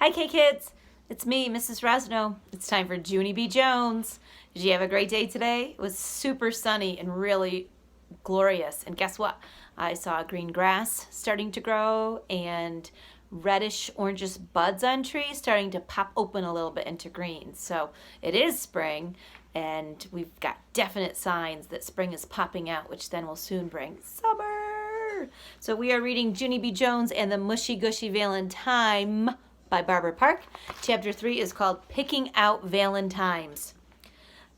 Hi, K-Kids. It's me, Mrs. Resno. It's time for Junie B. Jones. Did you have a great day today? It was super sunny and really glorious. And guess what? I saw green grass starting to grow and reddish orangish buds on trees starting to pop open a little bit into green. So it is spring, and we've got definite signs that spring is popping out, which then will soon bring summer. So we are reading Junie B. Jones and the Mushy Gushy Valentime by Barbara Park. Chapter 3 is called Picking Out Valentimes.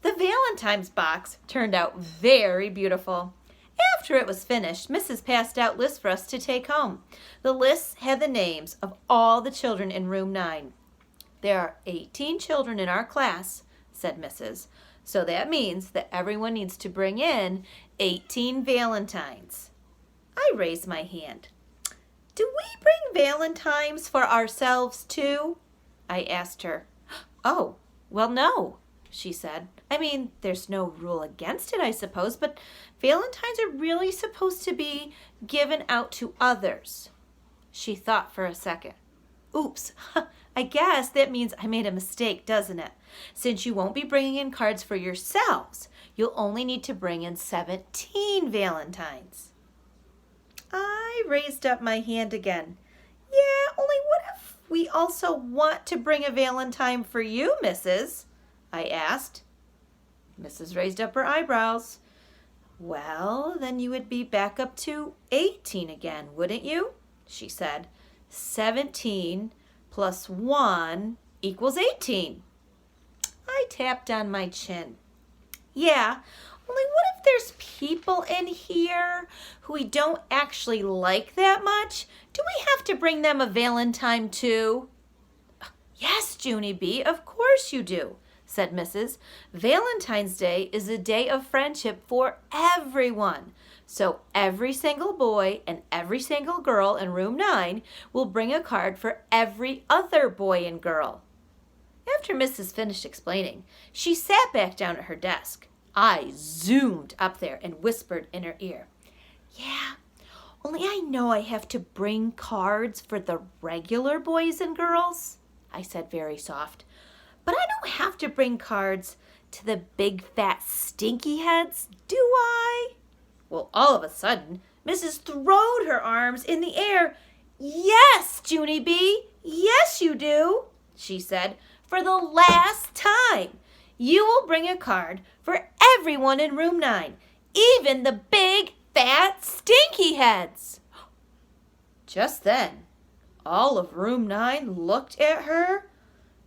The Valentimes box turned out very beautiful. After it was finished, Mrs. passed out lists for us to take home. The lists had the names of all the children in room 9. There are 18 children in our class, said Mrs. So that means that everyone needs to bring in 18 Valentines. I raised my hand. Do we bring Valentimes for ourselves too? I asked her. Oh, well, no, she said. I mean, there's no rule against it, I suppose, but Valentines are really supposed to be given out to others. She thought for a second. Oops, I guess that means I made a mistake, doesn't it? Since you won't be bringing in cards for yourselves, you'll only need to bring in 17 Valentines. I raised up my hand again. Yeah, only what if we also want to bring a Valentine for you, Mrs.? I asked. Mrs. raised up her eyebrows. Well, then you would be back up to 18 again, wouldn't you? She said. 17 plus 1 equals 18. I tapped on my chin. Yeah, only what if there's people in here who we don't actually like that much? Do we have to bring them a Valentine too? Yes, Junie B., of course you do, said Mrs. Valentine's Day is a day of friendship for everyone. So every single boy and every single girl in room 9 will bring a card for every other boy and girl. After Mrs. finished explaining, she sat back down at her desk. I zoomed up there and whispered in her ear. Yeah, only I know I have to bring cards for the regular boys and girls, I said very soft. But I don't have to bring cards to the big fat stinky heads, do I? Well, all of a sudden, Mrs. throwed her arms in the air. Yes, Junie B., yes you do, she said, for the last time. You will bring a card for everyone in room 9, even the big, fat, stinky heads. Just then, all of room 9 looked at her,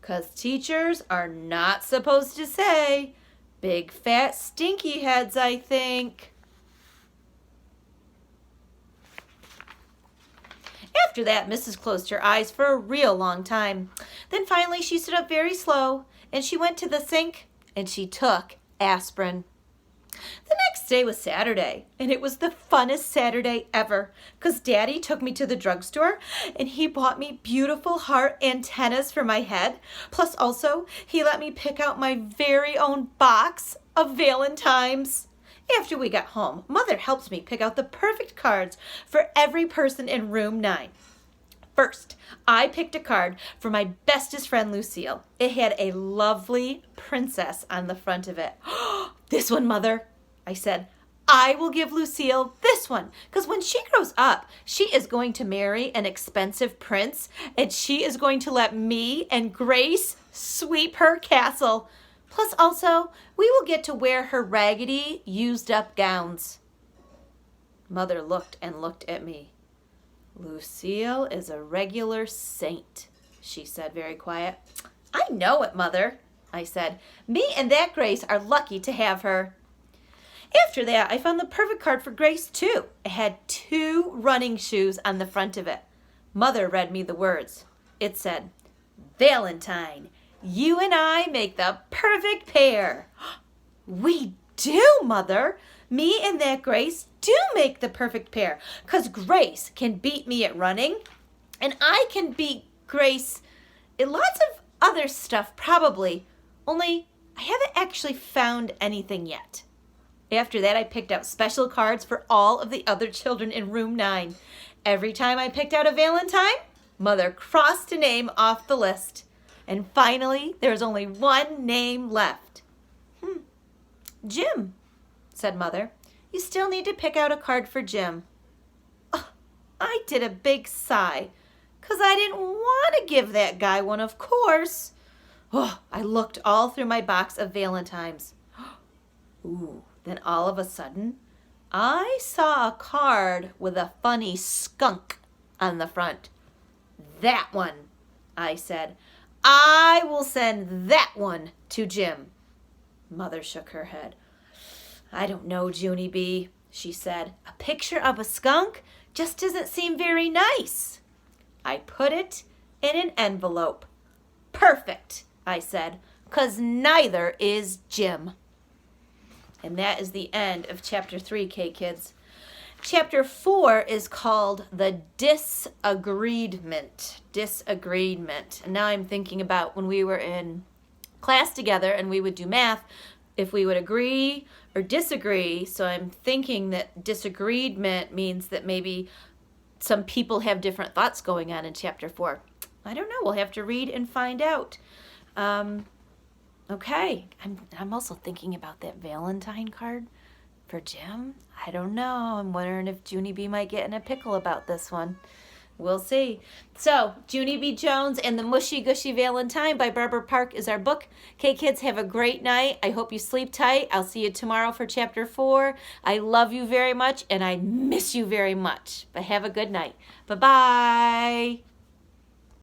'cause teachers are not supposed to say, big, fat, stinky heads, I think. After that, Mrs. closed her eyes for a real long time. Then finally she stood up very slow, and she went to the sink, and she took aspirin. The next day was Saturday, and it was the funnest Saturday ever, 'cause Daddy took me to the drugstore, and he bought me beautiful heart antennas for my head, plus also he let me pick out my very own box of Valentimes. After we got home, Mother helped me pick out the perfect cards for every person in room 9. First, I picked a card for my bestest friend, Lucille. It had a lovely princess on the front of it. This one, Mother, I said. I will give Lucille this one, because when she grows up, she is going to marry an expensive prince, and she is going to let me and Grace sweep her castle. Plus also, we will get to wear her raggedy, used-up gowns. Mother looked and looked at me. Lucille is a regular saint, she said very quiet. I know it, Mother, I said. Me and that Grace are lucky to have her. After that, I found the perfect card for Grace, too. It had 2 running shoes on the front of it. Mother read me the words. It said, Valentine, you and I make the perfect pair. We do, Mother. Me and that Grace do make the perfect pair, 'cause Grace can beat me at running, and I can beat Grace in lots of other stuff probably, only I haven't actually found anything yet. After that, I picked out special cards for all of the other children in room 9. Every time I picked out a Valentine, Mother crossed a name off the list. And finally, there's only one name left. Jim, said Mother. You still need to pick out a card for Jim. Oh, I did a big sigh, 'cause I didn't want to give that guy one, of course. Oh, I looked all through my box of Valentimes. Ooh, then all of a sudden, I saw a card with a funny skunk on the front. That one, I said. I will send that one to Jim. Mother shook her head. I don't know, Junie B., she said. A picture of a skunk just doesn't seem very nice. I put it in an envelope. Perfect, I said, 'cause neither is Jim. And that is the end of chapter 3, K-Kids. Chapter 4 is called The Disagreement. Disagreement. And now I'm thinking about when we were in class together and we would do math, if we would agree or disagree. So I'm thinking that disagreement means that maybe some people have different thoughts going on in chapter 4. I don't know. We'll have to read and find out. Okay. I'm also thinking about that Valentine card for Jim. I don't know. I'm wondering if Junie B might get in a pickle about this one. We'll see. So, Junie B. Jones and the Mushy Gushy Valentine by Barbara Park is our book. Okay, kids, have a great night. I hope you sleep tight. I'll see you tomorrow for chapter 4. I love you very much, and I miss you very much. But have a good night. Bye-bye.